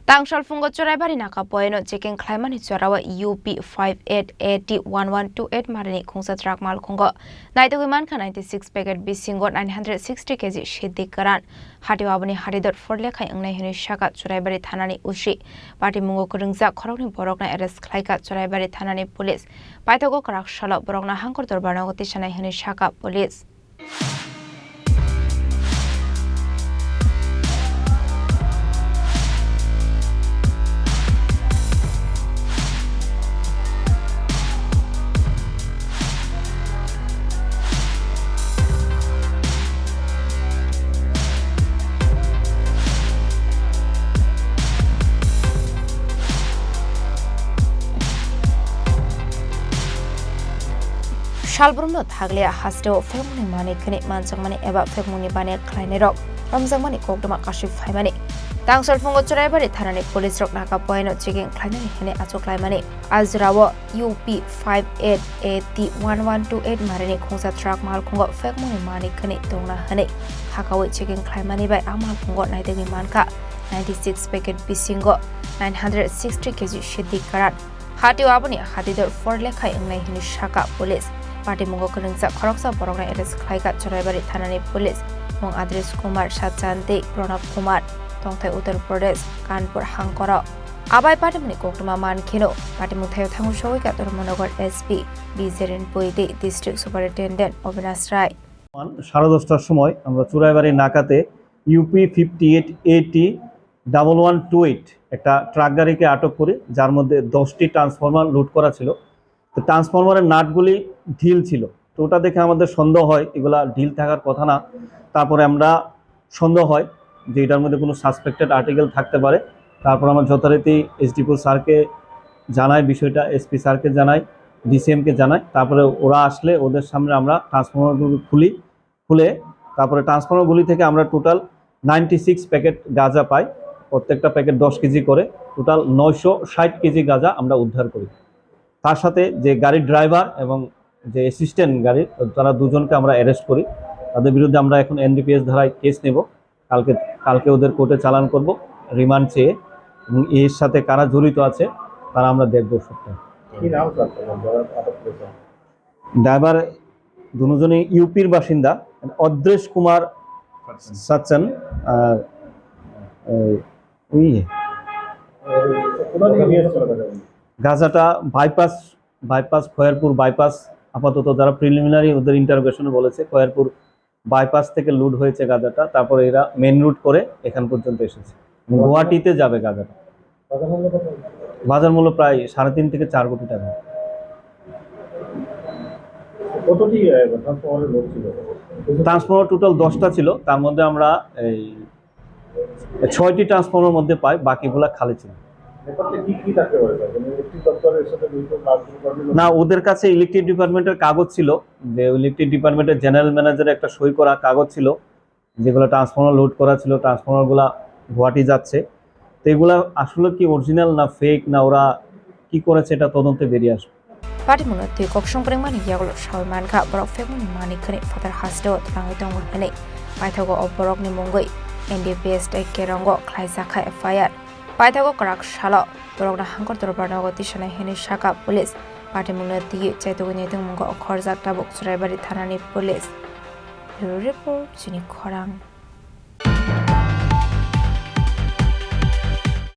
Tangsal fungo choraibari naka poeno checking claimani chorawa UP58AT-1128 Marini Khungsa truck Malkhungo Naitugwi Mankha 96 packet bisingo 960 kg Siddi Kwran hati wabani haridot forle khai angnai hini shaka choraibari thanani ushi party mungo Khungsa Khorang borokna arrest khlaika choraibari thanani police paithago karak shala borokna hangkor dorbarna goti sanai hini shaka police Shalbrumno thaglia hasteo femuni mani kini manchangmani eba femuni bane khlaine rok ramjangmani kokdoma kashif phaimani tangsal fungo choraibari thanani police rok naka poino checking khlainani hene achoklaimani azrawo UP58AT-1128 Marini Khungsa truck Malkhungo femuni mani kini tongna hane hakawi checking khlaimani bai Malkhungo Naitugwi Mankha 96 packet bisingo 960 kg Siddi Kwran hati wabani hadidor forle khai angnai hini shaka police Party mungo Khungsa Khoroksa borokna arrest khlaika choraibari thanani police mong Adres Kumar Satchanti Pranab Kumar tongthai Uttar Pradesh Kanpur hangkora abai party muni kokdoma mankhino party muthayo thangu shoika Tormonagar SP Bizerin Poide District Superintendent Avinash Rai সাড়ে 10টার সময় আমরা Churaibari নাকাতে UP58AT-1128 একটা truck গাড়িকে আটক করি যার মধ্যে 10টি ট্রান্সফরমার লুট করা ছিল তো ট্রান্সফরমারের নাটগুলি ঢিল ছিল তো ওটা দেখে আমাদের সন্দেহ হয় এগুলা ঢিল থাকার কথা না তারপরে আমরা সন্দেহ হয় যে এটার মধ্যে কোনো সাসপেক্টেড আর্টিকেল থাকতে পারে তারপর আমরা যথারীতি এসডিপি স্যারকে জানাই বিষয়টা এসপি স্যারকে জানাই ডিসিএমকে জানাই তারপরে ওরা আসলে ওদের সামনে আমরা ট্রান্সফরমারগুলো খুলে তারপরে ট্রান্সফরমারগুলি থেকে আমরা টোটাল 96 প্যাকেট গাঁজা পাই প্রত্যেকটা প্যাকেট 10 কেজি করে টোটাল 960 কেজি গাঁজা আমরা উদ্ধার করি তার সাথে যে গাড়ির ড্রাইভার এবং যে অ্যাসিস্ট্যান্ট গাড়ির তারা দুজনকে আমরা অ্যারেস্ট করি তাদের বিরুদ্ধে আমরা এখন এনডিপিএস ধারায় কেস নেব কালকে ওদের কোর্টে চালান করব রিমান্ড চেয়ে এবং এর সাথে কারা জড়িত আছে তারা আমরা দেখব সবটা ড্রাইভার দুজনই ইউপির বাসিন্দা অদ্রেশ কুমার সাচ্চান আর গাজাটা বাইপাস খয়েরপুর বাইপাস আপাতত যারা প্রিলিমিনারি ওদের ইন্টারোগেশনে বলেছে খয়েরপুর বাইপাস থেকে লুট হয়েছে গাজাটা তারপরে এরা মেন রুট করে এখান পর্যন্ত এসেছে গুয়াহাটিতে যাবে গাজাটা বাজার মূল্য প্রায় 3.5 থেকে 4 কোটি টাকা ট্রান্সফরমার টোটাল 10টা ছিল তার মধ্যে আমরা এই 6টি ট্রান্সফরমার মধ্যে পাই বাকিগুলা খালি ছিল না ওদের কাছে ইলেকট্রিক ডিপার্টমেন্টের কাগজ ছিল যে ইলেকট্রিক ডিপার্টমেন্টের জেনারেল ম্যানেজারের একটা সই করা কাগজ ছিল যেগুলো ট্রান্সফরমার লোড করা ছিল ট্রান্সফরমারগুলা গুয়াহাটি যাচ্ছে তো এগুলা আসলে কি অরিজিনাল না ফেক না ওরা কি করেছে এটা তদন্তে বেরিয়ে আসবে Party munati kok songpreng mani yaglo shawi Mankha borok femuni mani khani father hasdo tangai tong hane paithago oborok ni mongoi NDPS tai kerongo khlaisa kha FIR paithago karak shala borok na hangkor dorbarna goti sanai hene shaka police party munati chaitugwi neitung mongo khorjak tabuk choraibari thanani police report Chini Khorang